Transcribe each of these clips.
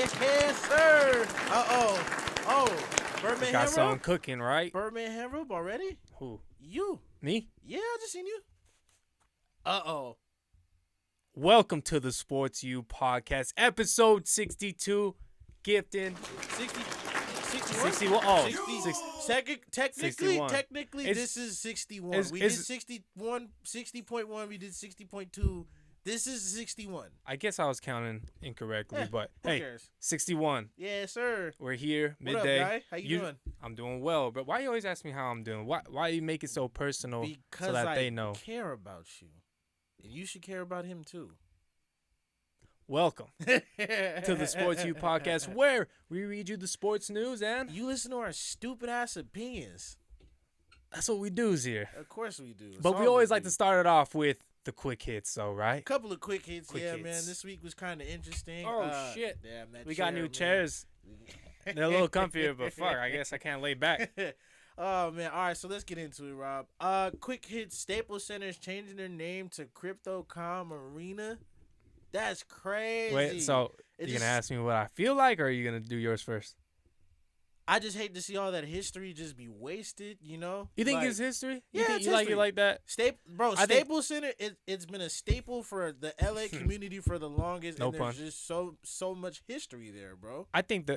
Yes, sir. Birdman Got hand something rub? cooking, right? Birdman hand rub already? Who? You. Me? Yeah, I just seen you. Uh-oh. Welcome to the Sports U podcast, episode 62. Gifting 60, 61? 61. Oh, 60, 60. technically, It's- this is 61. it's- We it's- did 61, 60.1. We did 60.2. This is 61. I guess I was counting incorrectly, but Who hey, cares? 61. Yeah, sir. We're here What midday. up, guy? How you doing? I'm doing well, but why you always ask me how I'm doing? Why you make it so personal Because so that I they know? care about you. And you should care about him, too. Welcome to the Sports U podcast, where we read you the sports news, and You listen to our stupid-ass opinions. that's what we do here. Of course we do. That's But we all always like do. to start it off with the quick hits, though, right? Couple of quick hits, Quick man. hits. This week was kind of interesting. Oh, shit. Damn, that We got new man. chairs. They're a little comfier, but fuck, I guess I can't lay back. Oh man! All right, so let's get into it, Rob. Quick hit: Staples Center is changing their name to Crypto.com Arena. That's crazy. Wait, so It you gonna just- ask me what I feel like, or are you gonna do yours first? I just hate to see all that history just be wasted. You know? You think Like, it's history? yeah, You think it's you like history. it like that? I think- Staples Center. It's been a staple for the LA community for the longest, No and pun. there's just so much history there, bro. I think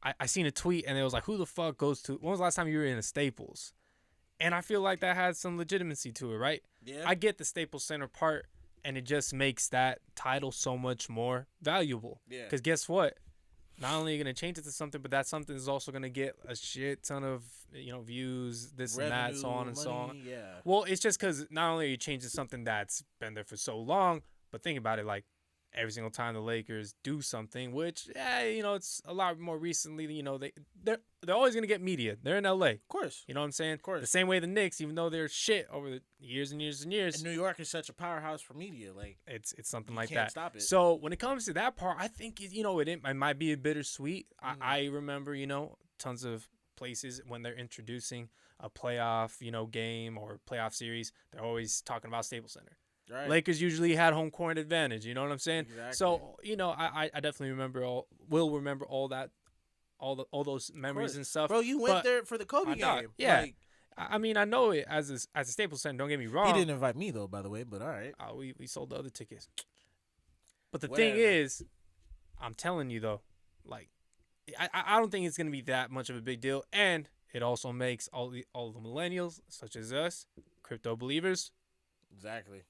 I seen a tweet and it was like, who the fuck goes to? When was the last time you were in a Staples? And I feel like that has some legitimacy to it, right? Yeah. I get the Staples Center part, and it just makes that title so much more valuable. Yeah. Because guess what? Not only are you gonna change it to something, but that something is also gonna get a shit ton of views, this and that, so on and so on. Revenue, yeah. Well, it's just because not only are you changing something that's been there for so long, but think about it, like every single time the Lakers do something, which it's a lot more recently. They're always gonna get media. They're in LA. Of course. You know what I'm saying? Of course. The same way the Knicks, even though they're shit over the years and years and years, And New York is such a powerhouse for media. Like, it's something you like can't that. stop it. So when it comes to that part, I think it might be a bittersweet. Mhm. I remember tons of places when they're introducing a playoff game or playoff series, they're always talking about Staples Center. right. Lakers usually had home court advantage. You know what I'm saying? Exactly. So I definitely remember all that, all those memories and stuff. Bro, you went But there for the Kobe my dog, game. yeah. Like, I mean, I know it as a Staples Center. Don't get me wrong. he didn't invite me though, by the way. But all right. We sold the other tickets. But the Whatever. thing is, I'm telling you though, like, I don't think it's gonna be that much of a big deal, and it also makes all the millennials such as us, crypto believers, Exactly.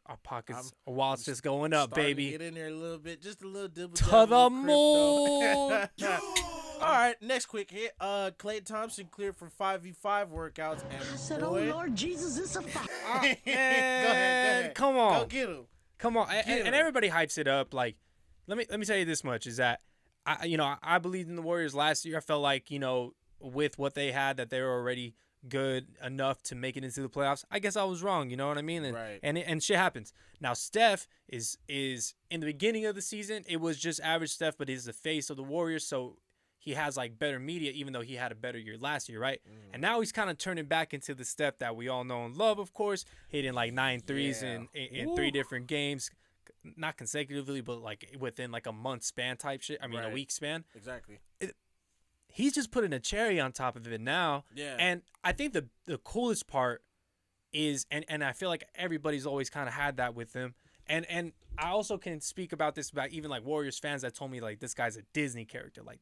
our pockets, our wallets just going up, Starting to baby. Get in there a little bit, just a little dibble. To dabble the with crypto. moon. All right, next quick hit. Klay Thompson cleared for 5v5 workouts, and I said, boy, oh Lord Jesus, it's a fuck. Go ahead. Come Go on, get him. come on, Get and him. everybody hypes it up. Like, let me tell you this much: is that I believed in the Warriors last year. I felt like with what they had, that they were already good enough to make it into the playoffs. I guess I was wrong. You know what I mean? And, Right. And shit happens. Now Steph is in the beginning of the season, it was just average Steph, but he's the face of the Warriors, so he has like better media, even though he had a better year last year, right? And now he's kind of turning back into the Steph that we all know and love, of course, hitting like 9 threes Yeah. in Woo. 3 different games, not consecutively, but like within like a month span type shit. I mean, a Right. week span. Exactly. He's just putting a cherry on top of it now. Yeah. And I think the coolest part is, and I feel like everybody's always kind of had that with him. And I also can speak about this about even like Warriors fans that told me like this guy's a Disney character. Like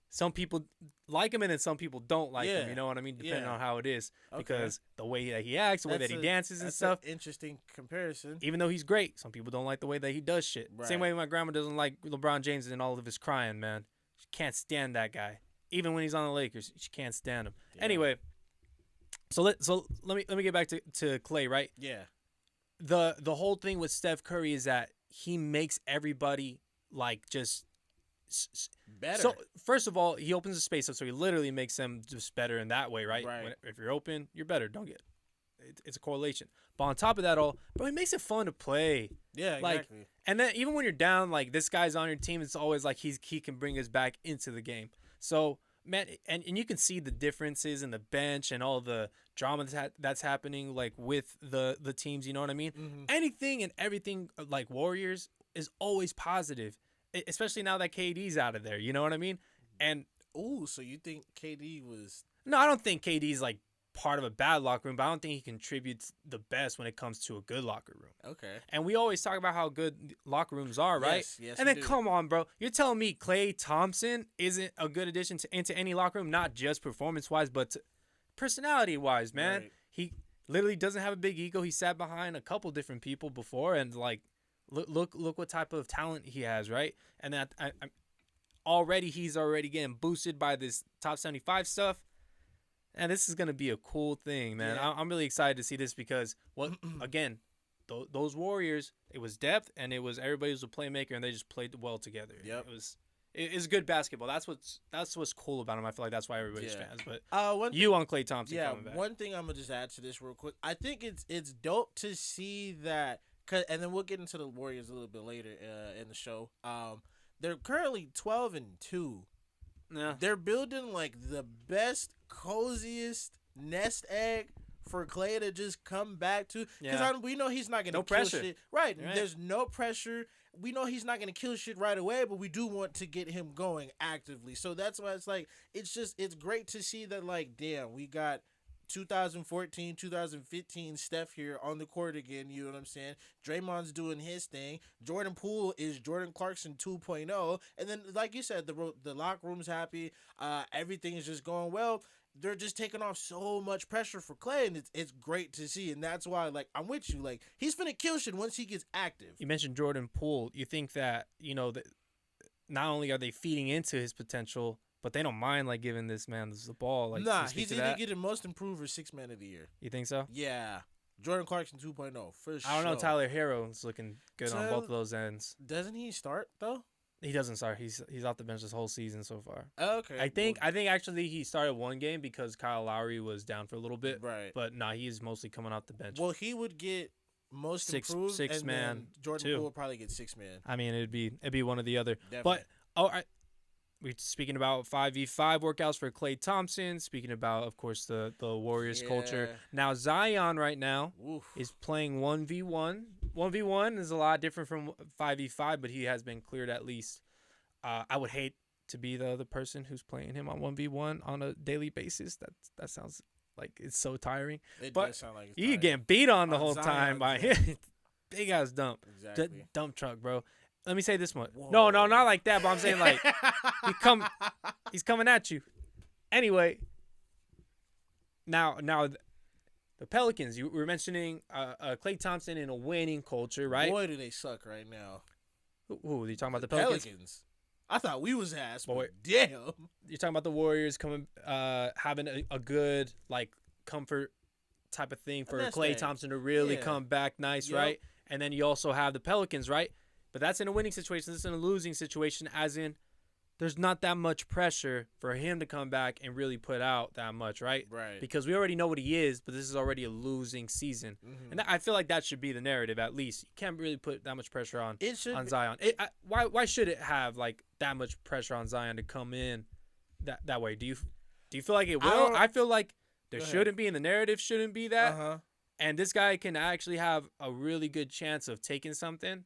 some people like him and then some people don't like him. Yeah. You know what I mean? Depending Yeah. on how it is. Okay. Because the way that he acts, the way that he dances and That's stuff. an interesting comparison. Even though he's great, some people don't like the way that he does shit. Same Right. way my grandma doesn't like LeBron James and all of his crying, man. She can't stand that guy. Even when he's on the Lakers, she can't stand him. Yeah. Anyway, so let me get back to Klay, right? Yeah. The whole thing with Steph Curry is that he makes everybody like just Better. So first of all, he opens the space up, so he literally makes them just better in that way, right? Right. If you're open, you're better. Don't get it's a correlation. But on top of that, bro, he makes it fun to play. yeah, Like, exactly. and then even when you're down, like this guy's on your team, it's always like he can bring us back into the game. So man, and you can see the differences in the bench and all the drama that's happening like with the teams. You know what I mean? Mhm. Anything and everything like Warriors is always positive. especially now that KD's out of there. You know what I mean? And Ooh, so you think KD was? no, I don't think KD's like part of a bad locker room, but I don't think he contributes the best when it comes to a good locker room. Okay. And we always talk about how good locker rooms are, right? Yes, and we then do. come on, bro. You're telling me Klay Thompson isn't a good addition into any locker room, not just performance-wise, but personality-wise, man. Right. He literally doesn't have a big ego. He sat behind a couple different people before, and like, look what type of talent he has, right? And that he's already getting boosted by this top 75 stuff. And this is going to be a cool thing, man. Yeah. I'm really excited to see this because, again, those Warriors, it was depth and it was everybody was a playmaker and they just played well together. Yep. It was good basketball. That's what's cool about him. I feel like that's why everybody's fans. But on Klay Thompson coming back. One thing I'm going to just add to this real quick. I think it's dope to see that, and then we'll get into the Warriors a little bit later in the show. They're currently 12-2. Yeah. They're building like the best, coziest nest egg for Klay to just come back to. Because we know he's not going to kill shit. Right. There's no pressure. We know he's not going to kill shit right away, but we do want to get him going actively. So that's why it's like, it's great to see that, like, damn, we got 2014, 2015 Steph here on the court again, you know what I'm saying? Draymond's doing his thing. Jordan Poole is Jordan Clarkson 2.0. And then, like you said, the locker room's happy. Everything is just going well. They're just taking off so much pressure for Klay, and it's great to see. And that's why, like, I'm with you. Like, he's finna kill shit once he gets active. You mentioned Jordan Poole. You think that, that not only are they feeding into his potential, but they don't mind, like, giving this man the ball. Like, nah, he's either getting most improved or 6th man of the year. You think so? Yeah. Jordan Clarkson 2.0, for sure. I don't know. Tyler Herro's looking good on both of those ends. Doesn't he start, though? He doesn't start. He's off the bench this whole season so far. Okay. I think actually he started one game because Kyle Lowry was down for a little bit. Right. But he's mostly coming off the bench. Well, he would get most improved, six and man, then Jordan Poole would probably get 6 man. I mean, it'd be one or the other. Definitely. But we're speaking about 5v5 workouts for Klay Thompson. Speaking about, of course, the Warriors culture. Now Zion right now is playing 1v1. 1v1 is a lot different from 5v5, but he has been cleared at least. I would hate to be the other person who's playing him on 1v1 on a daily basis. That sounds like it's so tiring. It does sound like it's you tiring. getting beat on the whole Zion, time by him. Big ass dump. Exactly. Dump truck, bro. Let me say this much. Whoa. No, not like that, but I'm saying like he's coming at you. Anyway, now the Pelicans, you were mentioning Klay Thompson in a winning culture, right? Boy, do they suck right now. Who are you talking about? The Pelicans. I thought we was ass, but damn. You're talking about the Warriors coming, having a good like comfort type of thing for Klay Thompson to really come back nice, right? And then you also have the Pelicans, right? But that's in a winning situation. This is in a losing situation, as in there's not that much pressure for him to come back and really put out that much, right? Right. Because we already know what he is, but this is already a losing season. Mm-hmm. And I feel like that should be the narrative, at least. You can't really put that much pressure on Zion. Why should it have like that much pressure on Zion to come in that way? Do you feel like it will? I feel like there shouldn't be, and the narrative shouldn't be that. Uh-huh. And this guy can actually have a really good chance of taking something.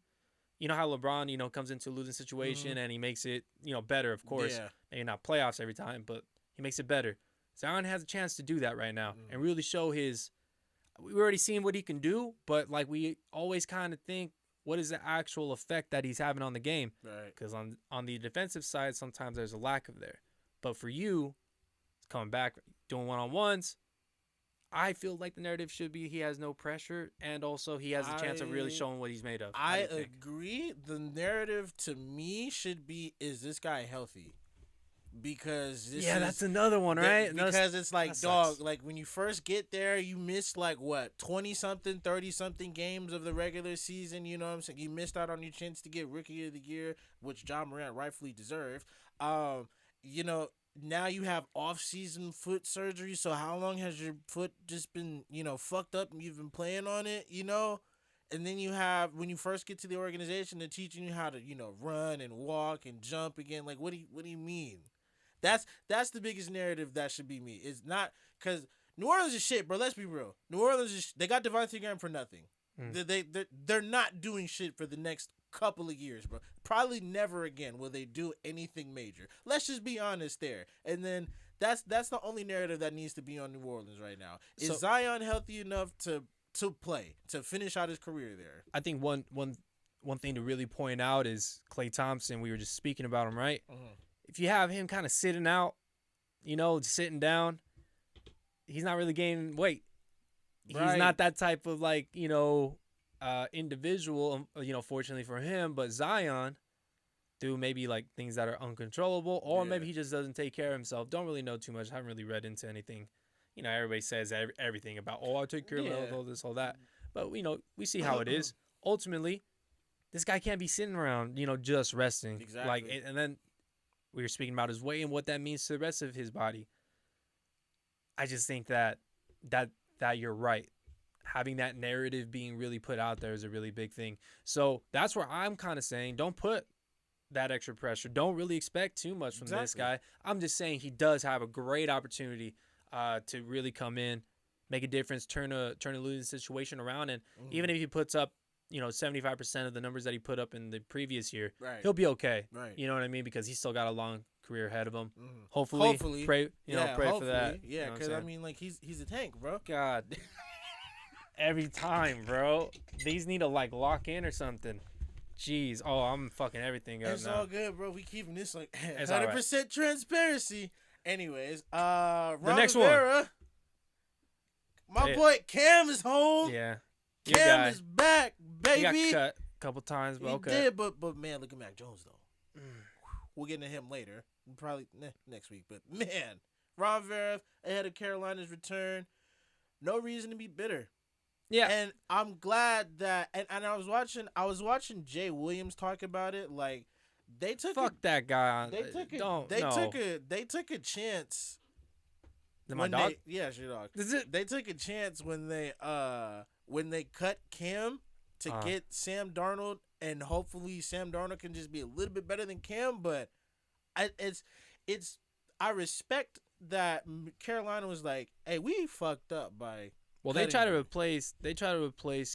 You know how LeBron, comes into a losing situation and he makes it, better, of course. Yeah. Maybe not playoffs every time, but he makes it better. Zion has a chance to do that right now and really show his – we've already seen what he can do, but, like, we always kind of think, what is the actual effect that he's having on the game? Right. Because on the defensive side, sometimes there's a lack of there. But for you, coming back, doing one-on-ones, I feel like the narrative should be he has no pressure, and also he has a chance of really showing what he's made of. I agree. The narrative to me should be, is this guy healthy? Because that's another one, right? Because it's like, dog, like when you first get there, you missed like what, 20-something, 30-something games of the regular season, you know what I'm saying? You missed out on your chance to get Rookie of the Year, which John Morant rightfully deserved. Now you have off-season foot surgery, so how long has your foot just been, fucked up and you've been playing on it, And then you have, when you first get to the organization, they're teaching you how to, run and walk and jump again. Like, what do you mean? That's the biggest narrative that should be me. It's not, because New Orleans is shit, bro. Let's be real. New Orleans they got Devontae Graham for nothing. They're not doing shit for the next couple of years, bro. Probably never again will they do anything major. Let's just be honest there. And then that's the only narrative that needs to be on New Orleans right now. Is Zion healthy enough to play, to finish out his career there? I think one thing to really point out is Klay Thompson. We were just speaking about him, right? Mm-hmm. If you have him kind of sitting out, sitting down, he's not really gaining weight. Right. He's not that type of individual, fortunately for him. But Zion, through maybe like things that are uncontrollable, or maybe he just doesn't take care of himself. Don't really know too much. Haven't really read into anything. Everybody says everything about, I take care of all this, all that. But, we see how it is. Ultimately, this guy can't be sitting around, just resting. Exactly. And then we were speaking about his weight and what that means to the rest of his body. I just think that you're right. Having that narrative being really put out there is a really big thing. So that's where I'm kind of saying, don't put that extra pressure. Don't really expect too much from this guy. I'm just saying he does have a great opportunity to really come in, make a difference, turn a losing situation around, and even if he puts up 75% of the numbers that he put up in the previous year, he'll be okay. Right. You know what I mean? Because he's still got a long career ahead of him. Mm-hmm. Hopefully, pray for that. Yeah, because he's a tank, bro. God, every time, bro. These need to lock in or something. Jeez, I'm fucking everything up. It's all good, bro. We keeping this 100% transparency. Anyways, Ron Rivera, my boy Cam is home. Yeah. Cam is back, baby. He got cut a couple times, but okay. He did, but man, look at Mac Jones, though. We'll get into him later. Probably next week. But, man, Ron Rivera ahead of Carolina's return. No reason to be bitter. Yeah. And I'm glad that and I was watching Jay Williams talk about it. Like, they took that guy. They took a chance. My dog? Your dog. Is it? They took a chance when they cut Cam to get Sam Darnold, and hopefully Sam Darnold can just be a little bit better than Cam. But I respect that Carolina was like, hey, we fucked up by. Well, they try to replace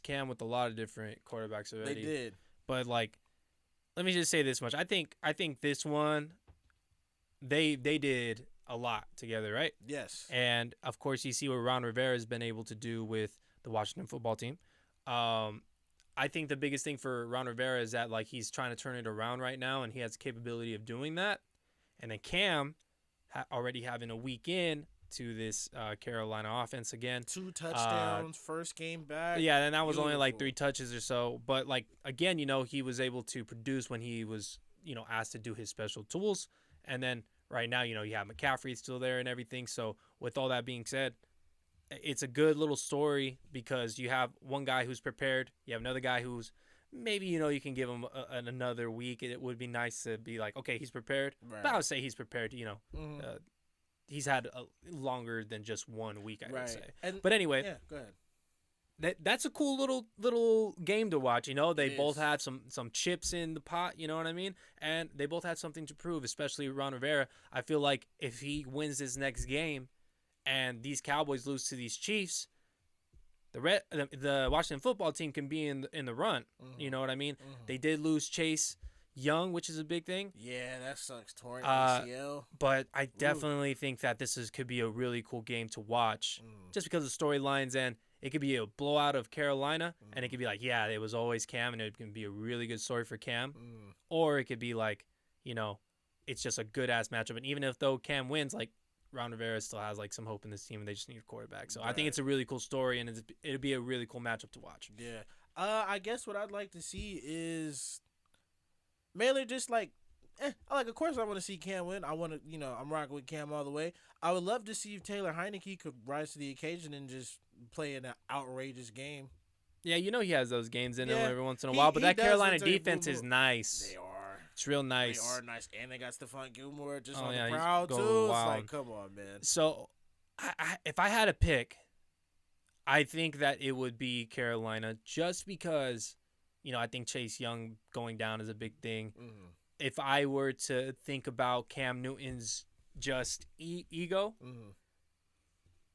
Cam with a lot of different quarterbacks already. They did, but let me just say this much: I think this one, they did a lot together, right? Yes. And of course, you see what Ron Rivera has been able to do with the Washington football team. I think the biggest thing for Ron Rivera is that he's trying to turn it around right now, and he has the capability of doing that. And then Cam, already having a week in to this Carolina offense again. 2 touchdowns, first game back. Yeah, and that was only 3 touches or so. But again, he was able to produce when he was asked to do his special tools. And then right now, you have McCaffrey still there and everything. So with all that being said, it's a good little story because you have one guy who's prepared. You have another guy who's maybe, you can give him another week. It would be nice to be okay, he's prepared. Right. But I would say he's prepared, he's had longer than just 1 week, I would say. But anyway, yeah, go ahead. That's a cool little game to watch. They both have some chips in the pot. You know what I mean? And they both had something to prove, especially Ron Rivera. I feel like if he wins this next game, and these Cowboys lose to these Chiefs, the Washington football team can be in the run. Mm-hmm. You know what I mean? Mm-hmm. They did lose Chase Young, which is a big thing. Yeah, that sucks. Torn ACL. But I definitely think that could be a really cool game to watch, just because of storylines, and it could be a blowout of Carolina, and it could be it was always Cam, and it can be a really good story for Cam, or it could be it's just a good ass matchup, and even if Cam wins, Ron Rivera still has some hope in this team, and they just need a quarterback. So I think it's a really cool story, and it'd be a really cool matchup to watch. Yeah. I guess what I'd like to see is mainly just of course I want to see Cam win. I want to, I'm rocking with Cam all the way. I would love to see if Taylor Heineke could rise to the occasion and just play an outrageous game. Yeah, he has those games in him every once in a while, but that Carolina defense is nice. They are. It's real nice. They are nice, and they got Stephon Gilmore on the prowl too. Wild. It's come on, man. So, if I had to pick, I think that it would be Carolina, just because, I think Chase Young going down is a big thing. Mm-hmm. If I were to think about Cam Newton's just ego. Mm-hmm.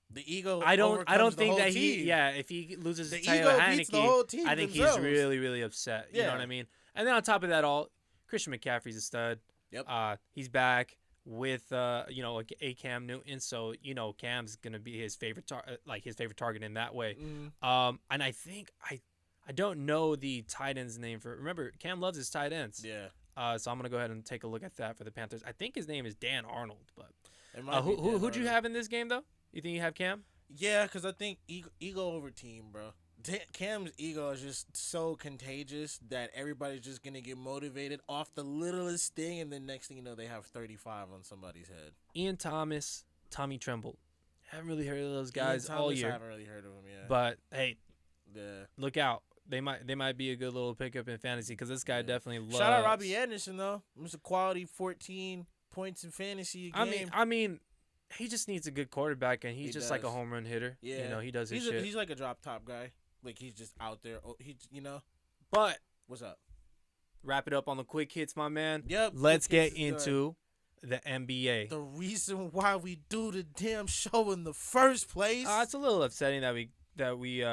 The ego. I don't think that team. if he loses the Taylor ego Heineke, beats the whole team I think themselves. He's really, really upset. You know what I mean? And then on top of that all, Christian McCaffrey's a stud. Yep. He's back with a Cam Newton, so Cam's gonna be his favorite target in that way. And I think I don't know the tight end's name for. Remember, Cam loves his tight ends. Yeah. So I'm gonna go ahead and take a look at that for the Panthers. I think his name is Dan Arnold, but who'd you have in this game though? You think you have Cam? Yeah, because I think ego over team, bro. Cam's ego is just so contagious that everybody's just gonna get motivated off the littlest thing, and then next thing you know, they have 35 on somebody's head. Ian Thomas, Tommy Tremble. Haven't really heard of those guys all year. I haven't really heard of them yet. But hey, yeah, look out. They might be a good little pickup in fantasy because this guy definitely loves. Shout out Robbie Anderson though. It's a quality 14 points in fantasy a game. I mean, he just needs a good quarterback, and he's just like a home run hitter. Yeah, he does his shit. He's like a drop top guy. Like he's just out there. But what's up? Wrap it up on the quick hits, my man. Yep. Let's get into the NBA. The reason why we do the damn show in the first place. It's a little upsetting that we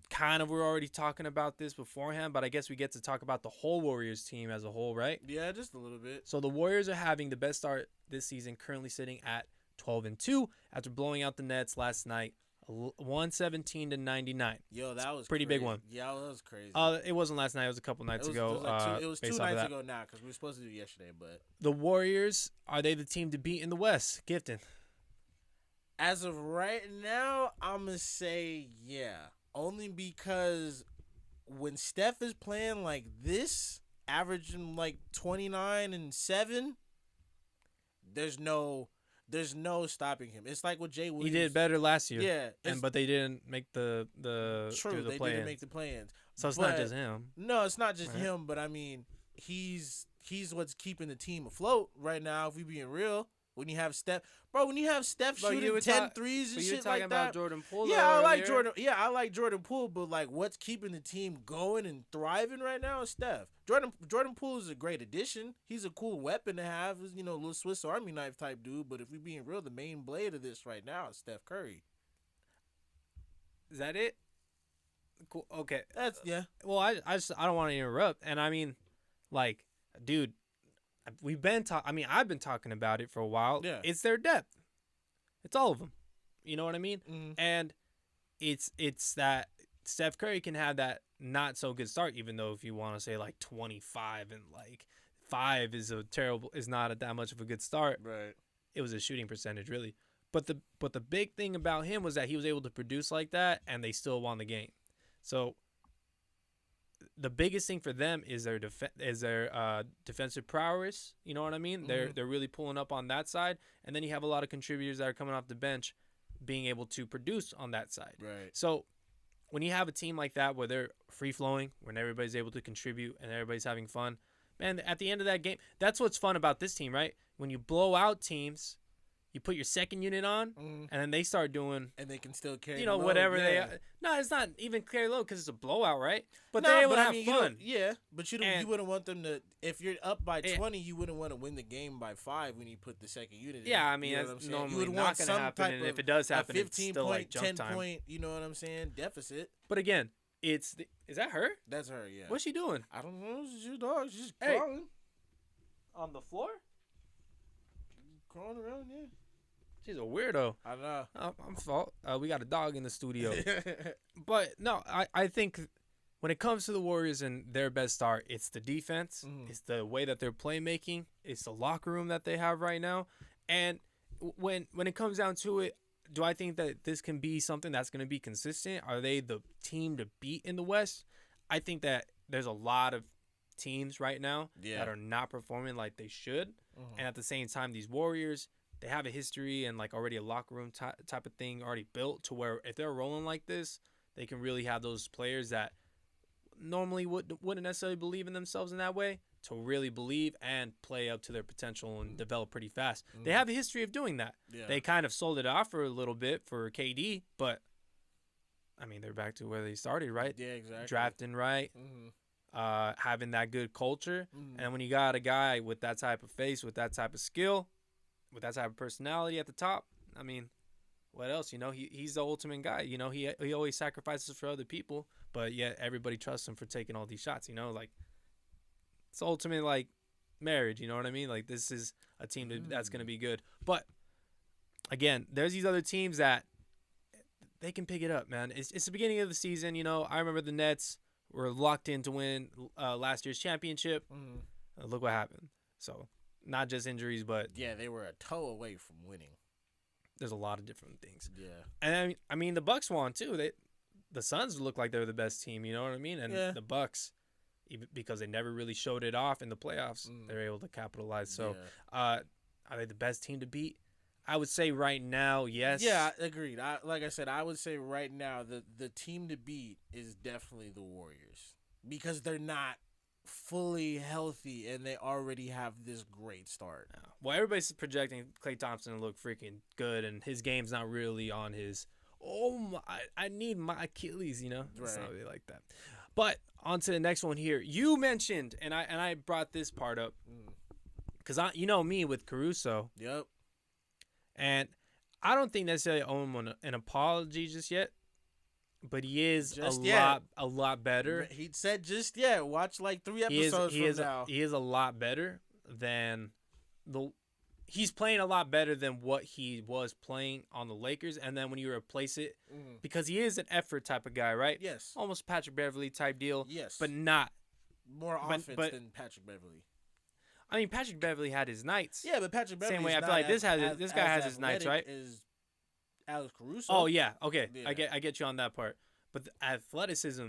kind of were already talking about this beforehand, but I guess we get to talk about the whole Warriors team as a whole, right? Yeah, just a little bit. So the Warriors are having the best start this season, currently sitting at 12-2 after blowing out the Nets last night, 117-99. Yo, that was pretty crazy. big one. Yeah, that was crazy. It wasn't last night. It was a couple nights ago. It was 2 nights ago now because we were supposed to do it yesterday. But the Warriors, are they the team to beat in the West? Gifton. As of right now, I'm gonna say yeah. Only because when Steph is playing like this, averaging like 29 and 7, there's no stopping him. It's like with Jay Williams. He did better last year. Yeah, but they didn't make the true. They didn't make the play-ins. So it's not just him. No, it's not just him. But I mean, he's what's keeping the team afloat right now. If we being real. When you have Steph shooting 10 threes and shit like that. You're talking about Jordan Poole. Yeah, I like Jordan. Yeah, I like Jordan Poole, but like, what's keeping the team going and thriving right now is Steph. Jordan Poole is a great addition. He's a cool weapon to have. He's, a little Swiss Army knife type dude. But if we being real, the main blade of this right now is Steph Curry. Is that it? Cool. Okay. Yeah. Well, I don't want to interrupt, and I mean, like, dude. I've been talking about it for a while. Yeah. It's their depth. It's all of them. You know what I mean? Mm-hmm. And it's that Steph Curry can have that not so good start, even though if you want to say like 25 and like 5 is not that much of a good start. Right. It was a shooting percentage really. But the big thing about him was that he was able to produce like that and they still won the game. So the biggest thing for them is their defensive prowess. You know what I mean? Mm-hmm. They're really pulling up on that side, and then you have a lot of contributors that are coming off the bench, being able to produce on that side. Right. So when you have a team like that where they're free flowing, when everybody's able to contribute and everybody's having fun, man, at the end of that game, that's what's fun about this team, right? When you blow out teams. You put your second unit on, and then they start doing... And they can still carry whatever yeah. they... No, it's not even carry low because it's a blowout, right? But they're able to have fun. But you wouldn't want them to... If you're up by 20, you wouldn't want to win the game by 5 when you put the second unit in. Yeah, I mean, that's normally not going to happen, and if it does happen, it's still like jump 10 time. point, you know what I'm saying, deficit. But again, is that her? That's her, yeah. What's she doing? I don't know. She's your dog. She's just crawling. On the floor? Crawling around, yeah. She's a weirdo. I know. I'm fault. We got a dog in the studio. But no, I think when it comes to the Warriors and their best start, it's the defense. Mm-hmm. It's the way that they're playmaking. It's the locker room that they have right now. And when it comes down to it, do I think that this can be something that's going to be consistent? Are they the team to beat in the West? I think that there's a lot of teams right now that are not performing like they should. Mm-hmm. And at the same time, these Warriors, they have a history and like already a locker room type of thing already built to where if they're rolling like this, they can really have those players that normally wouldn't necessarily believe in themselves in that way to really believe and play up to their potential and develop pretty fast. Mm-hmm. They have a history of doing that. Yeah. They kind of sold it off for a little bit for KD, but I mean, they're back to where they started, right? Yeah, exactly. Drafting right. Mm-hmm. Having that good culture. Mm-hmm. And when you got a guy with that type of face, with that type of skill, with that type of personality at the top, I mean, what else? He's the ultimate guy. He always sacrifices for other people, but yet everybody trusts him for taking all these shots. Like it's ultimate like marriage. You know what I mean? Like this is a team that's gonna be good. But again, there's these other teams that they can pick it up, man. It's the beginning of the season. I remember the Nets were locked in to win last year's championship. Look what happened. So not just injuries, but yeah, they were a toe away from winning. There's a lot of different things. Yeah, and I mean the Bucks won too. The Suns look like they're the best team. You know what I mean? And the Bucks, even because they never really showed it off in the playoffs, they're able to capitalize. So, are they the best team to beat? I would say right now, yes. Yeah, agreed. Like I said, I would say right now the team to beat is definitely the Warriors because they're not fully healthy and they already have this great start. Well, everybody's projecting Klay Thompson to look freaking good, and his game's not really on his. I need my Achilles. It's not really like that. But on to the next one here. You mentioned, and I brought this part up because me with Caruso. Yep. And I don't think necessarily owe him an apology just yet, but he is a lot better. He said just yet. Watch like 3 episodes from now. He is a lot better than he's playing a lot better than what he was playing on the Lakers. And then when you replace it, because he is an effort type of guy, right? Yes. Almost Patrick Beverly type deal. Yes. But not more offense than Patrick Beverly. I mean, Patrick Beverly had his nights. Yeah, but Patrick Beverly. Same way I feel like this guy has his nights, right? Is Alex Caruso? Oh yeah, okay, yeah. I get you on that part. But the athleticism,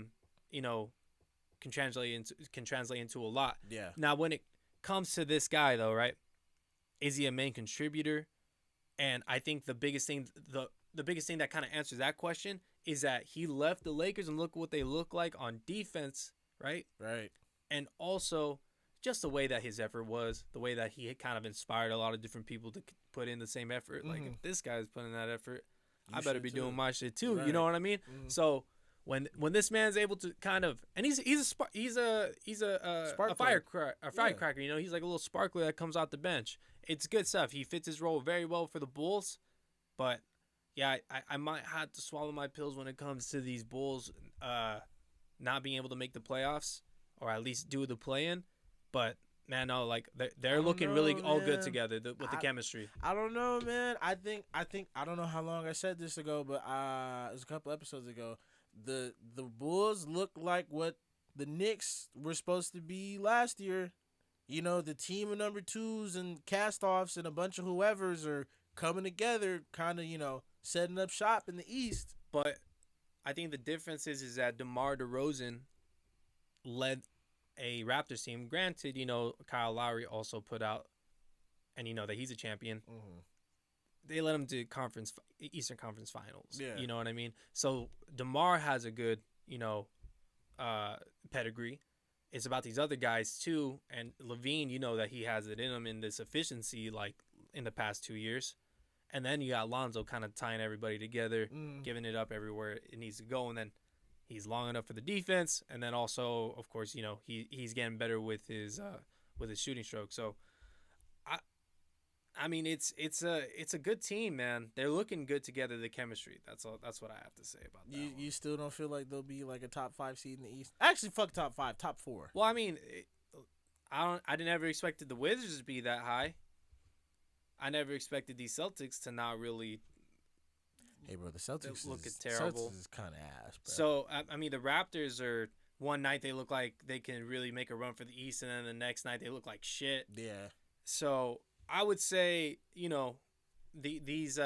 can translate into a lot. Yeah. Now, when it comes to this guy, though, right? Is he a main contributor? And I think the biggest thing that kind of answers that question is that he left the Lakers and look what they look like on defense, right? Right. And also, just the way that his effort was, the way that he had kind of inspired a lot of different people to put in the same effort. Like, if this guy's putting in that effort, I better be doing my shit too. Right. You know what I mean? So when this man's able to kind of, and he's a firecracker. He's like a little sparkler that comes out the bench. It's good stuff. He fits his role very well for the Bulls, but yeah, I might have to swallow my pills when it comes to these Bulls not being able to make the playoffs or at least do the play-in. But man, no, like they're looking really all good together with the chemistry. I don't know, man. I think I don't know how long I said this ago, but it was a couple episodes ago. The Bulls look like what the Knicks were supposed to be last year. The team of number 2s and cast-offs and a bunch of whoever's are coming together, kind of, setting up shop in the East. But I think the difference is that DeMar DeRozan led a Raptors team. Granted, Kyle Lowry also put out, and that he's a champion. They led him to Eastern Conference Finals. Yeah. You know what I mean? So DeMar has a good, pedigree. It's about these other guys too, and Levine, that he has it in him in this efficiency, like in the past 2 years. And then you got Lonzo kind of tying everybody together, giving it up everywhere it needs to go, and then he's long enough for the defense, and then also, of course, he's getting better with his shooting stroke. So, I mean, it's a good team, man. They're looking good together. The chemistry. That's all. That's what I have to say about that. You still don't feel like they'll be like a top 5 seed in the East? Actually, fuck top 5, top 4. Well, I mean, I didn't ever expected the Wizards to be that high. I never expected these Celtics to not really. Hey, bro, the Celtics look terrible. Celtics is kind of ass, bro. So, I mean, the Raptors are, one night they look like they can really make a run for the East, and then the next night they look like shit. Yeah. So, I would say, these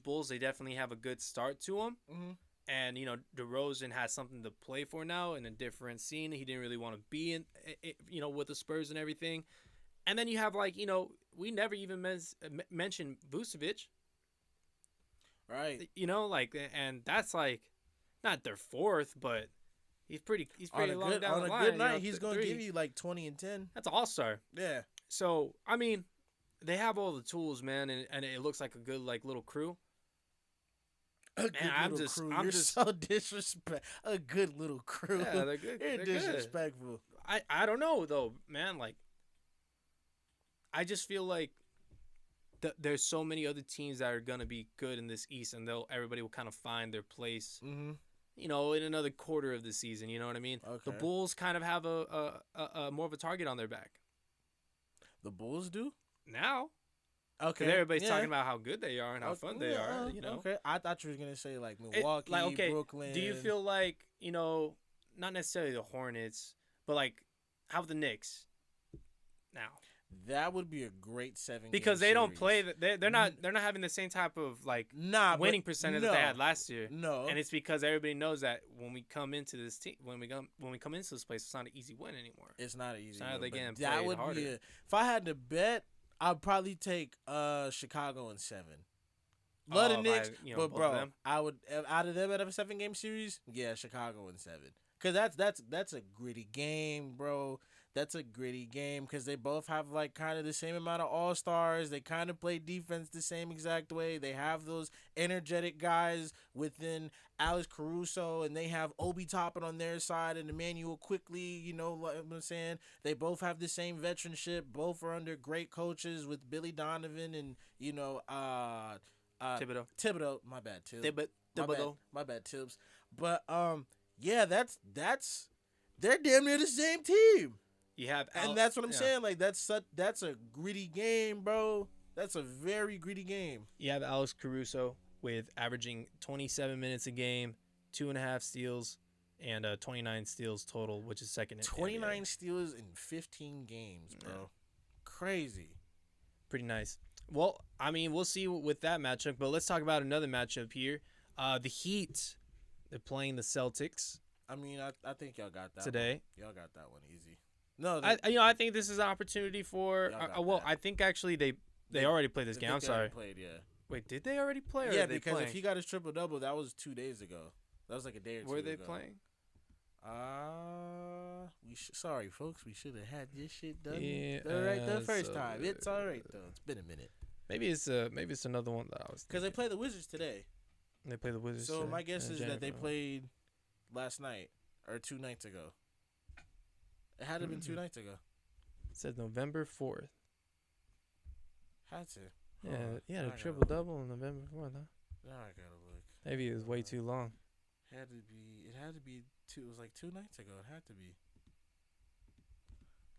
Bulls, they definitely have a good start to them. Mm-hmm. And, DeRozan has something to play for now in a different scene. He didn't really want to be in, with the Spurs and everything. And then you have, we never even mentioned Vucevic. Right. And that's not their 4th, but he's pretty long down the line. On a good night, he's going to give you 20 and 10. That's an all-star. Yeah. So, I mean, they have all the tools, man, and it looks like a good little crew. I'm just so disrespectful. A good little crew. Yeah, they're good. You're disrespectful. Good. I don't know though, man. I just feel like there's so many other teams that are gonna be good in this East, and everybody will kind of find their place. Mm-hmm. You know, in another quarter of the season. You know what I mean? Okay. The Bulls kind of have a more of a target on their back. The Bulls do now. Okay. Because everybody's talking about how good they are and how fun they are. You know. Okay. I thought you were gonna say like Milwaukee, Brooklyn. Do you feel like, you know, not necessarily the Hornets, but like how about the Knicks now? That would be a great 7 because they don't play. They're not having the same type of like winning percentage that they had last year. No, and it's because everybody knows that when we come into this team, when we come into this place, it's not an easy win anymore. It's not an easy win. Again, that would harder. Be if I had to bet, I'd probably take Chicago in 7. Love the Knicks, but bro, I would out of them out of a 7-game series, yeah, Chicago in 7. Cause that's a gritty game, bro. That's a gritty game because they both have like kind of the same amount of all-stars. They kind of play defense the same exact way. They have those energetic guys within Alex Caruso, and they have Obi Toppin on their side and Emmanuel Quickly. You know what I'm saying? They both have the same veteranship. Both are under great coaches with Billy Donovan and Thibodeau. My bad, Tibbs. My bad, Tibbs. But yeah, that's they're damn near the same team. You have, and that's what I'm saying. Like that's a gritty game, bro. That's a very gritty game. You have Alex Caruso with averaging 27 minutes a game, 2.5 steals, and 29 steals total, which is second in 29 NBA. steals in 15 games, bro. Yeah. Crazy. Pretty nice. Well, I mean, we'll see with that matchup, but let's talk about another matchup here. The Heat, they're playing the Celtics. I mean, I think y'all got that today. Y'all got that one easy. No, I think this is an opportunity for. I think actually they already played this game. I'm sorry. Played, yeah. Wait, did they already play? Or yeah, are they because playing? if he got his triple-double, that was 2 days ago. That was like a day or two ago. Were they playing? Sorry, folks. We should have had this shit done the first time. It's all right though. It's been a minute. Maybe it's another one that I was. Because they play the Wizards today. They play the Wizards. So my guess is that they played last night or 2 nights ago. It had to have been 2 nights ago. It says November 4th. Had to. Yeah, the triple-double on November 4th, huh? Now I gotta look. Maybe it was way too long. It had to be 2. It was like 2 nights ago. It had to be.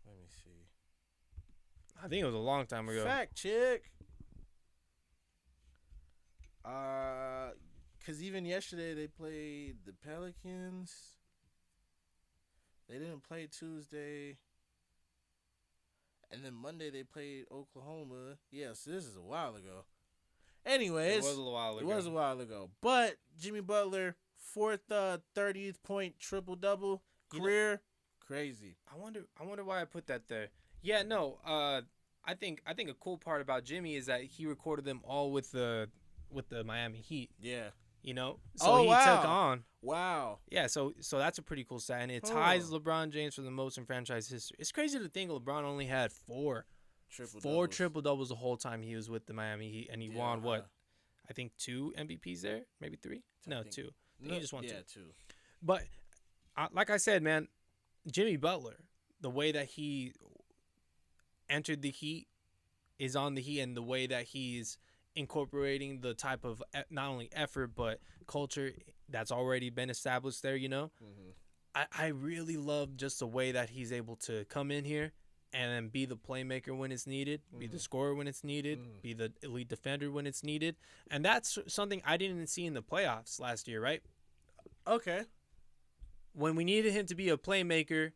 Let me see. I think it was a long time ago. Fact check. Because even yesterday they played the Pelicans. They didn't play Tuesday. And then Monday they played Oklahoma. Yeah, so this is a while ago. Anyways. It was a while ago. But Jimmy Butler, 4th 30th point triple-double career. Crazy. I wonder why I put that there. Yeah, no. I think a cool part about Jimmy is that he recorded them all with the Miami Heat. Yeah. You know, so he took on. Wow. Yeah, so that's a pretty cool stat, and it ties LeBron James for the most in franchise history. It's crazy to think LeBron only had four triple doubles the whole time he was with the Miami Heat, and he won what? I think 2 MVPs there, maybe 3. No, 2. He just won 2. 2. But like I said, man, Jimmy Butler, the way that he entered the Heat is on the Heat, and the way that he's incorporating the type of not only effort but culture that's already been established there, you know. I really love just the way that he's able to come in here and then be the playmaker when it's needed, be the scorer when it's needed, be the elite defender when it's needed. And that's something I didn't see in the playoffs last year, right? Okay. When we needed him to be a playmaker,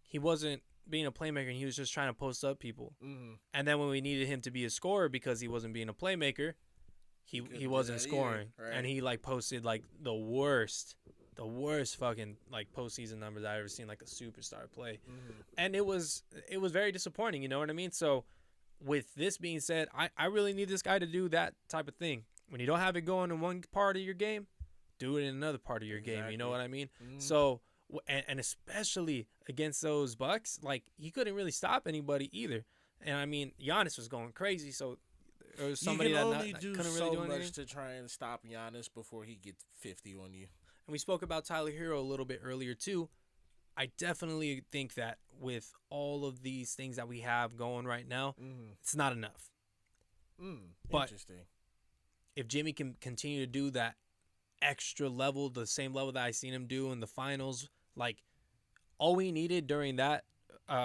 he wasn't being a playmaker, and he was just trying to post up people. And then when we needed him to be a scorer because he wasn't being a playmaker, he wasn't scoring. Right. And he like posted like the worst fucking like postseason numbers I've ever seen, like a superstar play. And it was very disappointing, you know what I mean? So with this being said, I really need this guy to do that type of thing. When you don't have it going in one part of your game, do it in another part of your game, you know what I mean? So and especially against those Bucks, like he couldn't really stop anybody either. And I mean, Giannis was going crazy, so there was somebody that couldn't really do anything. Much to try and stop Giannis before he gets 50 on you. And we spoke about Tyler Hero a little bit earlier too. I definitely think that with all of these things that we have going right now, it's not enough. But interesting. if Jimmy can continue to do that extra level, the same level that I seen him do in the finals, like all we needed during that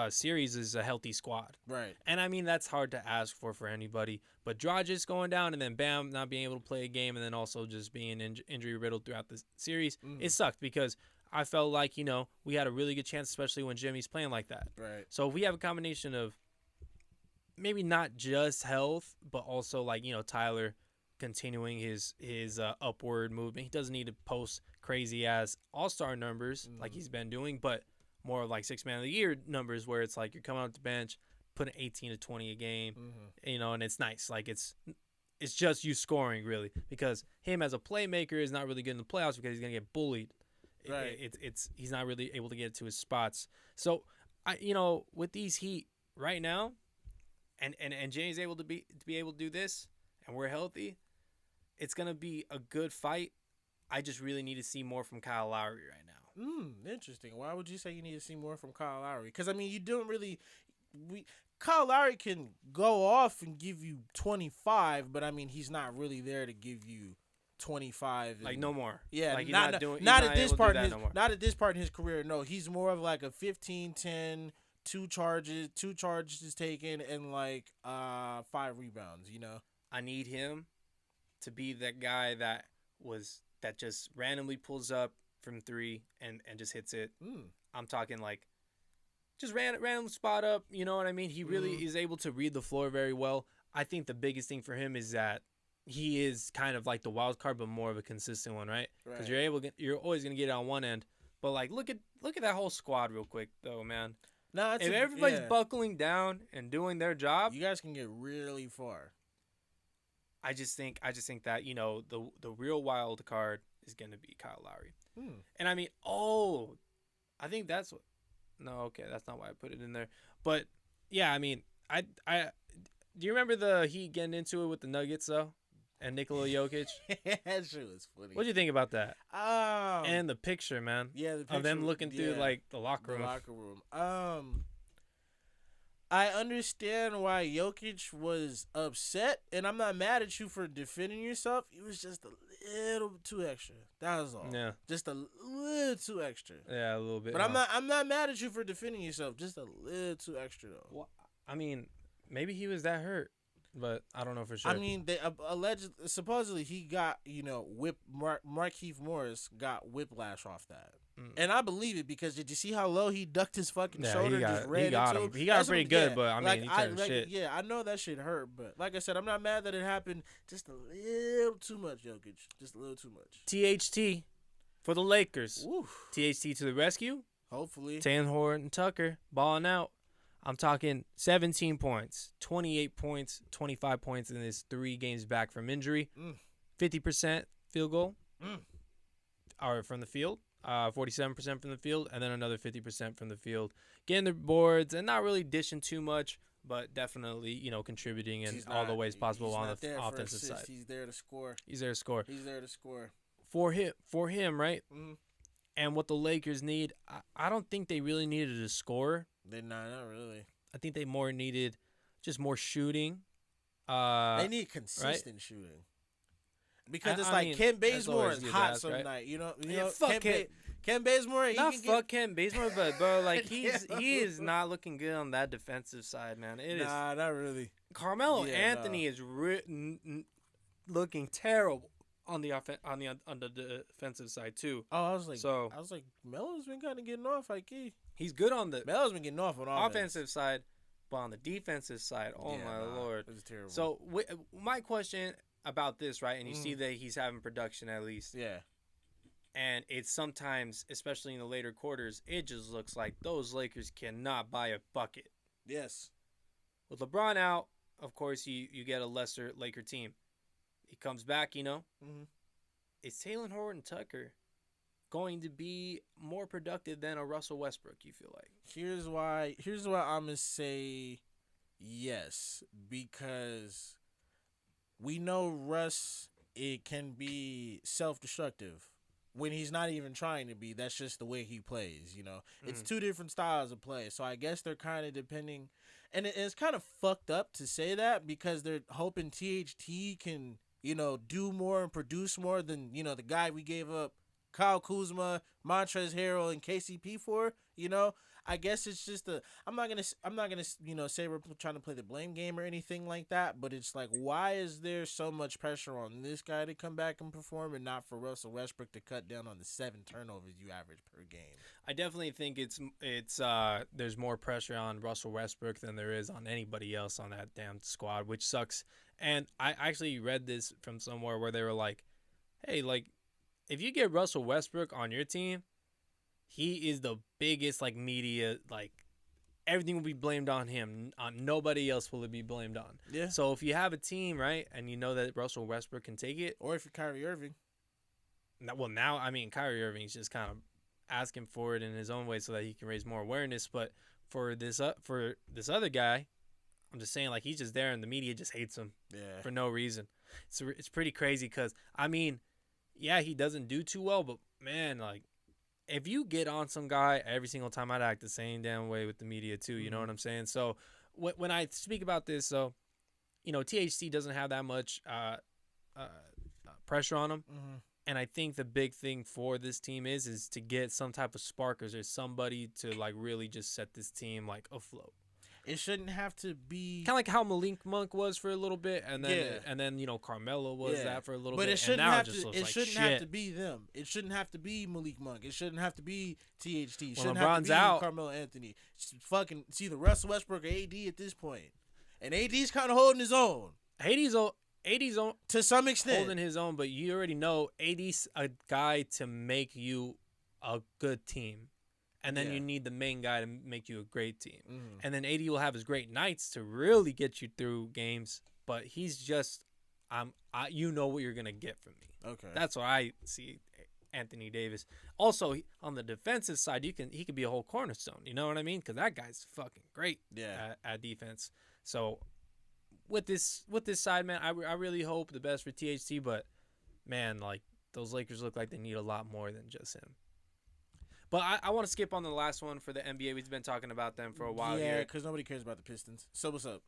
series is a healthy squad. Right. And I mean, that's hard to ask for anybody. But Dragic going down and then Bam not being able to play a game and then also just being injury riddled throughout the series, it sucked because I felt like, we had a really good chance, especially when Jimmy's playing like that. Right. So if we have a combination of maybe not just health, but also like, Tyler continuing his upward movement. He doesn't need to post crazy ass all-star numbers like he's been doing, but more of like 6 man of the year numbers where it's like you're coming off the bench, putting 18 to 20 a game, and it's nice. Like it's just you scoring really, because him as a playmaker is not really good in the playoffs because he's gonna get bullied. Right. He's not really able to get to his spots. So with these Heat right now, and James able to be able to do this, and we're healthy, it's gonna be a good fight. I just really need to see more from Kyle Lowry right now. Interesting. Why would you say you need to see more from Kyle Lowry? Because I mean, you don't really. Kyle Lowry can go off and give you 25, but I mean, he's not really there to give you 25. Like no more. Yeah, like not at this part. Not at this part in his career. No, he's more of like a 15-10. Two charges taken, and like 5 rebounds. I need him to be that guy that just randomly pulls up from 3 and just hits it. I'm talking like just random spot up. You know what I mean? He really is able to read the floor very well. I think the biggest thing for him is that he is kind of like the wild card, but more of a consistent one, right? Because you're always gonna get it on one end. But like, look at that whole squad real quick, though, man. No, if everybody's buckling down and doing their job, you guys can get really far. I just think that the real wild card is gonna be Kyle Lowry. And I mean, I think that's what. No, okay, that's not why I put it in there. But yeah, I mean, I do you remember the Heat getting into it with the Nuggets though, and Nikola Jokic? That shit was funny. What do you think about that? And the picture, man. Yeah, the picture of them looking through like the locker room. I understand why Jokic was upset, and I'm not mad at you for defending yourself. It was just a little too extra. That was all. Yeah. Just a little too extra. Yeah, a little bit. But I'm not mad at you for defending yourself. Just a little too extra though. Well, I mean, maybe he was that hurt, but I don't know for sure. I mean, they supposedly he got Markieff Morris got whiplash off that. And I believe it because did you see how low he ducked his fucking shoulder? He got him. He got him pretty good, but I mean, he turned shit. Yeah, I know that shit hurt, but like I said, I'm not mad that it happened. Just a little too much, Jokic. Just a little too much. THT for the Lakers. Oof. THT to the rescue. Hopefully. Taylor Horton Tucker balling out. I'm talking 17 points, 28 points, 25 points in his 3 games back from injury. 50% field goal. Or from the field. 47% from the field, and then another 50% from the field. Getting the boards and not really dishing too much, but definitely, contributing in all the ways possible on the offensive side. He's there to score. He's there to score. He's there to score. For him, right? And what the Lakers need, I don't think they really needed to score. Not really. I think they more needed just more shooting. They need consistent shooting. Because it's like Ken Bazemore is hot some night, fuck Ken Bazemore. Ken Bazemore, but bro, like he is not looking good on that defensive side, man. Not really. Carmelo Anthony is looking terrible on the defensive side too. Oh, I was like, Melo's been kind of getting off, He's good on the Melo's been getting off on offensive side, but on the defensive side, Lord, it was terrible. So my question about this, right? And you see that he's having production at least. Yeah. And it's sometimes, especially in the later quarters, it just looks like those Lakers cannot buy a bucket. Yes. With LeBron out, of course, you get a lesser Laker team. He comes back, Is Taylor Horton Tucker going to be more productive than a Russell Westbrook, you feel like? Here's why I'm going to say yes. Because we know Russ, it can be self-destructive when he's not even trying to be. That's just the way he plays, It's 2 different styles of play. So I guess they're kind of depending. And it's kind of fucked up to say that because they're hoping THT can, do more and produce more than, the guy we gave up Kyle Kuzma, Montrezl Harrell, and KCP for, I guess it's just I'm not gonna say we're trying to play the blame game or anything like that, but it's like, why is there so much pressure on this guy to come back and perform and not for Russell Westbrook to cut down on the 7 turnovers you average per game? I definitely think it's there's more pressure on Russell Westbrook than there is on anybody else on that damn squad, which sucks. And I actually read this from somewhere where they were like, hey, like, if you get Russell Westbrook on your team, he is the biggest, like, media, like, everything will be blamed on him. On nobody else will it be blamed on. Yeah. So if you have a team, right, and you know that Russell Westbrook can take it. Or if you're Kyrie Irving. Now, I mean, Kyrie Irving's just kind of asking for it in his own way so that he can raise more awareness. But for this other guy, I'm just saying, like, he's just there and the media just hates him for no reason. It's pretty crazy because, I mean, yeah, he doesn't do too well, but, man, like, if you get on some guy every single time, I'd act the same damn way with the media too. You know what I'm saying? So when I speak about this, so, THC doesn't have that much pressure on him. Mm-hmm. And I think the big thing for this team is to get some type of spark or there's somebody to, like, really just set this team, like, afloat. It shouldn't have to be kind of like how Malik Monk was for a little bit, and then Carmelo was that for a little bit. But it shouldn't have to be them. It shouldn't have to be Malik Monk. It shouldn't have to be THT. It Well, shouldn't LeBron's have to be out. Carmelo Anthony. It's either Russell Westbrook or AD at this point, and AD's kind of holding his own. AD's on to some extent, holding his own, but you already know AD's a guy to make you a good team. And then you need the main guy to make you a great team. Mm-hmm. And then AD will have his great nights to really get you through games. But he's just, you know what you're going to get from me. Okay. That's what I see Anthony Davis. Also, on the defensive side, he could be a whole cornerstone. You know what I mean? Because that guy's fucking great at defense. So with this side, man, I really hope the best for THT. But, man, like, those Lakers look like they need a lot more than just him. But I want to skip on the last one for the NBA. We've been talking about them for a while here. Yeah, because nobody cares about the Pistons. So what's up?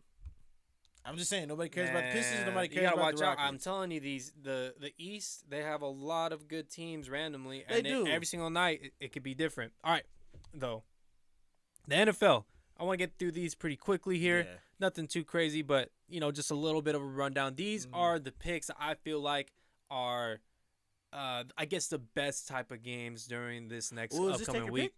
I'm just saying, nobody cares about the Pistons. Nobody cares about the Rockets. Out. I'm telling you, the East, they have a lot of good teams randomly. They do. Every single night, it could be different. All right, though. The NFL. I want to get through these pretty quickly here. Yeah. Nothing too crazy, but, just a little bit of a rundown. These are the picks I feel like are... I guess the best type of games during this next upcoming week. Pick?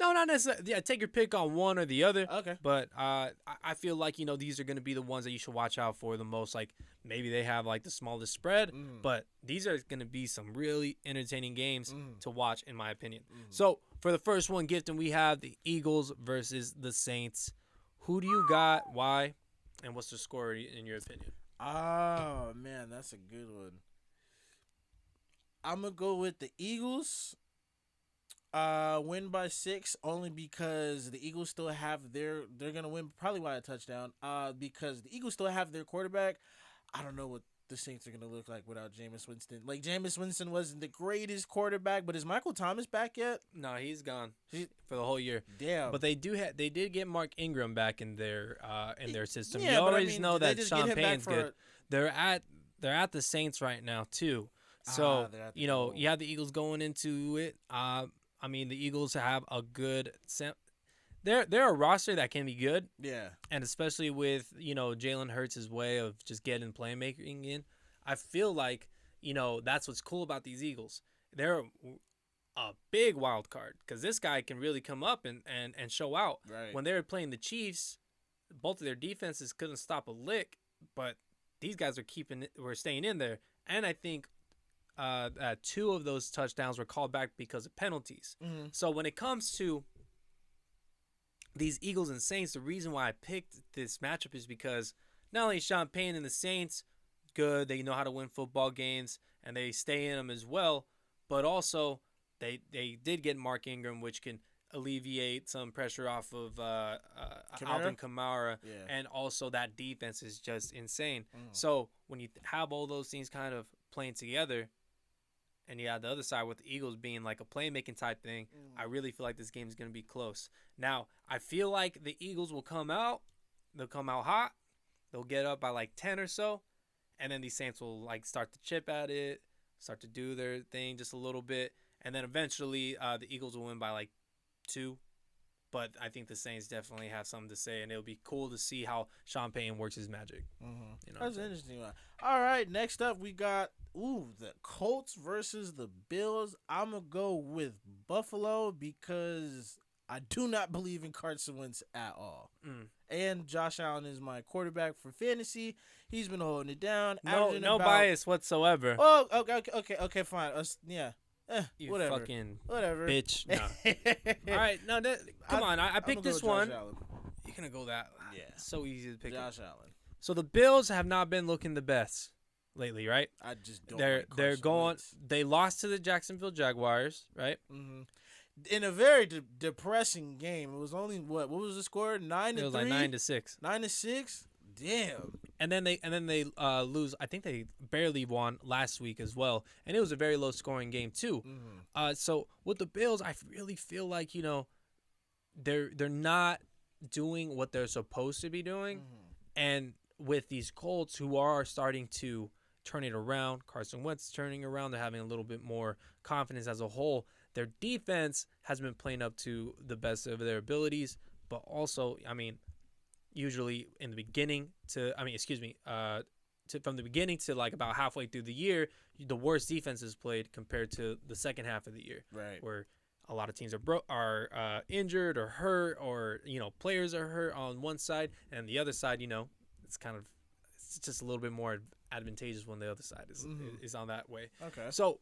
No, not necessarily. Yeah, take your pick on one or the other. Okay. But I feel like, these are going to be the ones that you should watch out for the most. Like, maybe they have, like, the smallest spread. But these are going to be some really entertaining games to watch, in my opinion. So, for the first one, Gifton, we have the Eagles versus the Saints. Who do you got? Why? And what's the score in your opinion? Oh, man, that's a good one. I'm going to go with the Eagles win by 6 only because the Eagles still have they're going to win probably by a touchdown because the Eagles still have their quarterback. I don't know what the Saints are going to look like without Jameis Winston. Like, Jameis Winston wasn't the greatest quarterback, but is Michael Thomas back yet? No, he's gone for the whole year. Damn. But they did get Mark Ingram back in their system. Yeah, you always know that Sean Payton's good. They're at the Saints right now too. So, you have the Eagles going into it. I mean, the Eagles have a good they're a roster that can be good. Yeah. And especially with, Jalen Hurts' way of just getting playmaking in. I feel like, that's what's cool about these Eagles. They're a big wild card because this guy can really come up and show out. Right. When they were playing the Chiefs, both of their defenses couldn't stop a lick, but these guys were staying in there. And I think 2 of those touchdowns were called back because of penalties. Mm-hmm. So when it comes to these Eagles and Saints, the reason why I picked this matchup is because not only is Sean Payton and the Saints good, they know how to win football games, and they stay in them as well, but also they did get Mark Ingram, which can alleviate some pressure off of Alvin Kamara, and also that defense is just insane. So when you have all those things kind of playing together, and you have the other side with the Eagles being like a playmaking type thing, I really feel like this game is going to be close. Now, I feel like the Eagles will come out they'll come out hot. They'll get up by like 10 or so, and then these Saints will like start to chip at it, start to do their thing just a little bit, and then eventually the Eagles will win by like 2. But I think the Saints definitely have something to say, and it'll be cool to see how Sean Payton works his magic. Mm-hmm. You know, that's an interesting one. All right, next up we got the Colts versus the Bills. I'm gonna go with Buffalo because I do not believe in Carson Wentz at all. And Josh Allen is my quarterback for fantasy. He's been holding it down. No bias whatsoever. Oh, okay, fine. You whatever. Fucking whatever, bitch. No. All right, no, come on. I picked this one. You're gonna go that. Yeah, so easy to pick. Josh Allen. So the Bills have not been looking the best lately, right? I just don't. They're going. Wentz. They lost to the Jacksonville Jaguars, right? Mm-hmm. In a very depressing game. It was only what was the score? 9-3. It was like 9-6. 9-6. Damn. And then they lose. I think they barely won last week as well, and it was a very low scoring game too. Mm-hmm. So with the Bills, I really feel like they're not doing what they're supposed to be doing, and with these Colts who are starting to turn it around, Carson Wentz turning around, they're having a little bit more confidence as a whole. Their defense has been playing up to the best of their abilities, but also, usually in the beginning from the beginning to like about halfway through the year, the worst defense is played compared to the second half of the year, right? Where a lot of teams are injured or hurt, or players are hurt on one side, and the other side, it's just a little bit more advantageous when the other side is on that way. Okay. So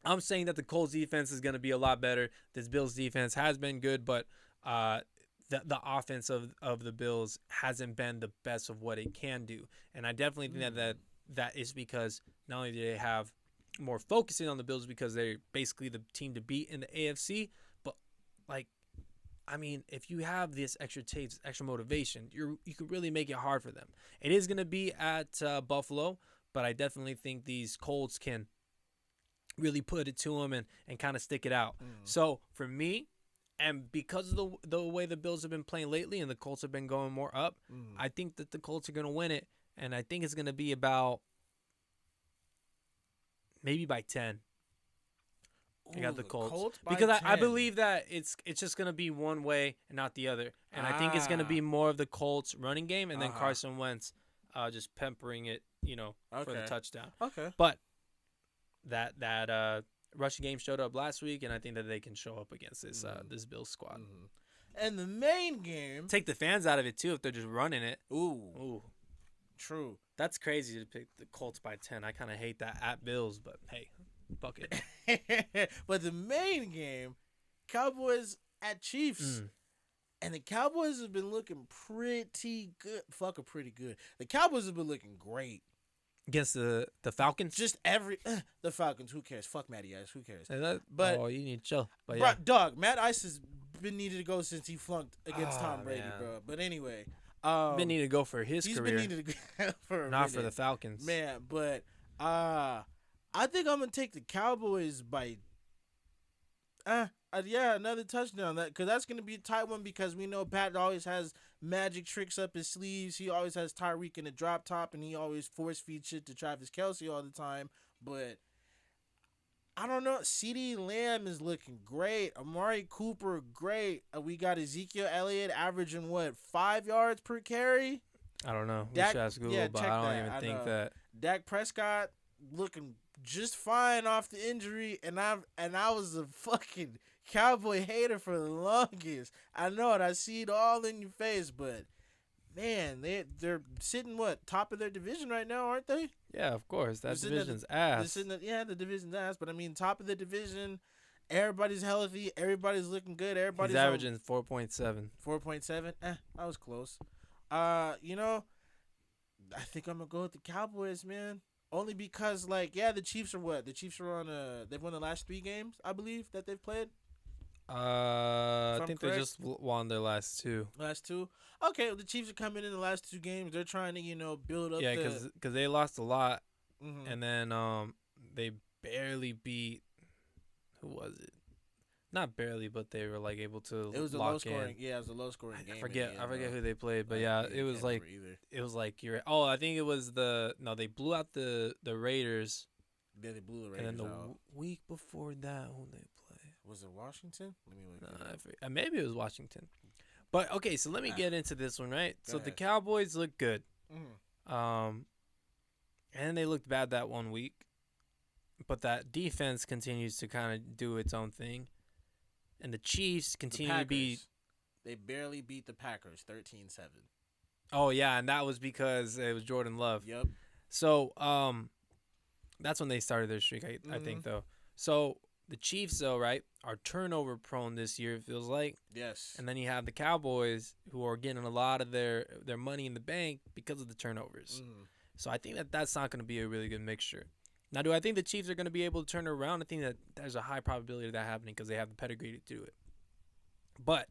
I'm saying that the Colts defense is going to be a lot better. This Bills defense has been good, but the offense of the Bills hasn't been the best of what it can do. And I definitely think that is because not only do they have more focusing on the Bills because they're basically the team to beat in the AFC, but if you have this extra taste, extra motivation, you could really make it hard for them. It is going to be at Buffalo, but I definitely think these Colts can really put it to them and kind of stick it out. So for me, and because of the way the Bills have been playing lately and the Colts have been going more up, I think that the Colts are going to win it, and I think it's going to be about maybe by 10. I got the Colts because I believe that it's just going to be one way and not the other, and I think it's going to be more of the Colts running game and then Carson Wentz just peppering it, for the touchdown. Okay. But that rushing game showed up last week, and I think that they can show up against this Bills squad. And the main game, take the fans out of it too if they're just running it. Ooh. True. That's crazy to pick the Colts by 10. I kind of hate that at Bills, but hey, fuck it. But the main game, Cowboys at Chiefs. And the Cowboys have been looking pretty good. Pretty good. The Cowboys have been looking great. Against the Falcons? Just the Falcons. Who cares? Fuck Matty Ice. Who cares? You need to chill. But yeah. Dog, Matt Ice has been needed to go since he flunked against Tom Brady, bro. But anyway. Been needed to go for his career. He's been needed to go for not for the Falcons. Man, but I think I'm going to take the Cowboys by another touchdown. Because that's going to be a tight one because we know Pat always has magic tricks up his sleeves. He always has Tyreek in the drop top, and he always force feeds shit to Travis Kelce all the time. But I don't know. CeeDee Lamb is looking great. Amari Cooper, great. We got Ezekiel Elliott averaging 5 yards per carry? I don't know. We should ask Google, but I don't even think that. Dak Prescott looking just fine off the injury, and I was a fucking Cowboy hater for the longest. I know it. I see it all in your face, but man, they're sitting top of their division right now, aren't they? Yeah, of course. That division's ass. The division's ass, but I mean, top of the division. Everybody's healthy. Everybody's looking good. He's averaging 4.7. 4.7. I was close. I think I'm gonna go with the Cowboys, man. Only because, the Chiefs are what? The Chiefs are on they've won the last 3 games, I believe, that they've played. I think they just won their last 2. Last 2? Okay, well, the Chiefs are coming in the last 2 games. They're trying to, build up. Yeah, because they lost a lot, and then they barely beat. Who was it? Not barely, but they were like able to. It was a low scoring. Yeah, it was a low scoring game. I forget who they played, but yeah, it was like you're. Oh, I think it was they blew out the Raiders. Yeah, they blew the Raiders and then out. Week before that, who they play? Was it Washington? Let me look. Maybe it was Washington. But okay, so let me get into this one, right? So the Cowboys look good. And they looked bad that 1 week. But that defense continues to kind of do its own thing. And the Chiefs continue to be... They barely beat the Packers, 13-7. Oh, yeah, and that was because it was Jordan Love. Yep. So, that's when they started their streak, I think, though. So, the Chiefs, though, right, are turnover-prone this year, it feels like. Yes. And then you have the Cowboys, who are getting a lot of their money in the bank because of the turnovers. So, I think that's not going to be a really good mixture. Now, do I think the Chiefs are going to be able to turn it around? I think that there's a high probability of that happening because they have the pedigree to do it. But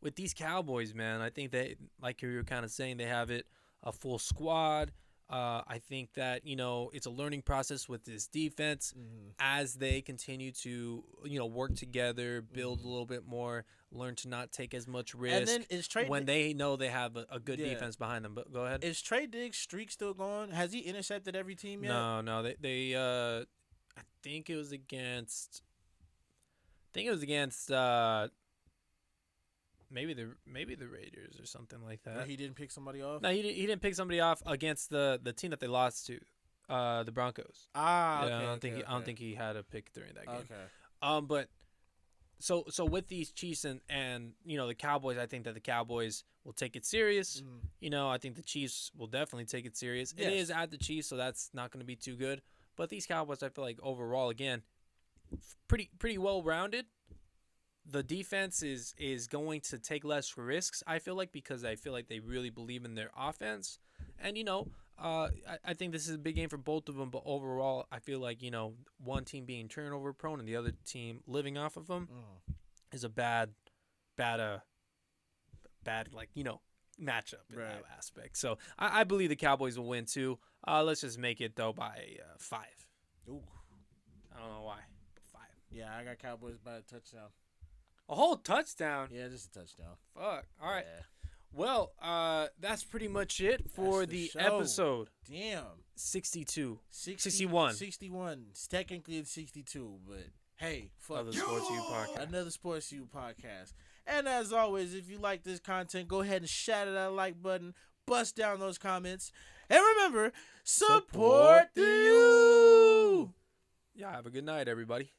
with these Cowboys, man, I think they, like you were kind of saying, they have a full squad. I think that, it's a learning process with this defense as they continue to, work together, build a little bit more, learn to not take as much risk. And then when they know they have a good defense behind them. But go ahead. Is Trey Diggs' streak still going? Has he intercepted every team yet? No. They I think it was against maybe the Raiders or something like that. Or he didn't pick somebody off? No, he didn't pick somebody off against the team that they lost to, the Broncos. Okay. I don't think he had a pick during that game. Okay. But so with these Chiefs and the Cowboys, I think that the Cowboys will take it serious. I think the Chiefs will definitely take it serious. Yes. It is at the Chiefs, so that's not going to be too good. But these Cowboys, I feel like overall, again, pretty well rounded. The defense is going to take less risks, I feel like, because I feel like they really believe in their offense. And, I think this is a big game for both of them. But overall, I feel like, one team being turnover prone and the other team living off of them is a bad matchup in that aspect. So I believe the Cowboys will win too. Let's just make it, though, by 5. Ooh. I don't know why, but 5. Yeah, I got Cowboys by a touchdown. A whole touchdown? Yeah, just a touchdown. Fuck. All right. Yeah. Well, that's pretty much it for the episode. Damn. 61. 61. Technically it's 62, but hey, fuck. Another Sports U podcast. Another Sports U podcast. And as always, if you like this content, go ahead and shatter that like button, bust down those comments, and remember, support the U. Yeah, have a good night, everybody.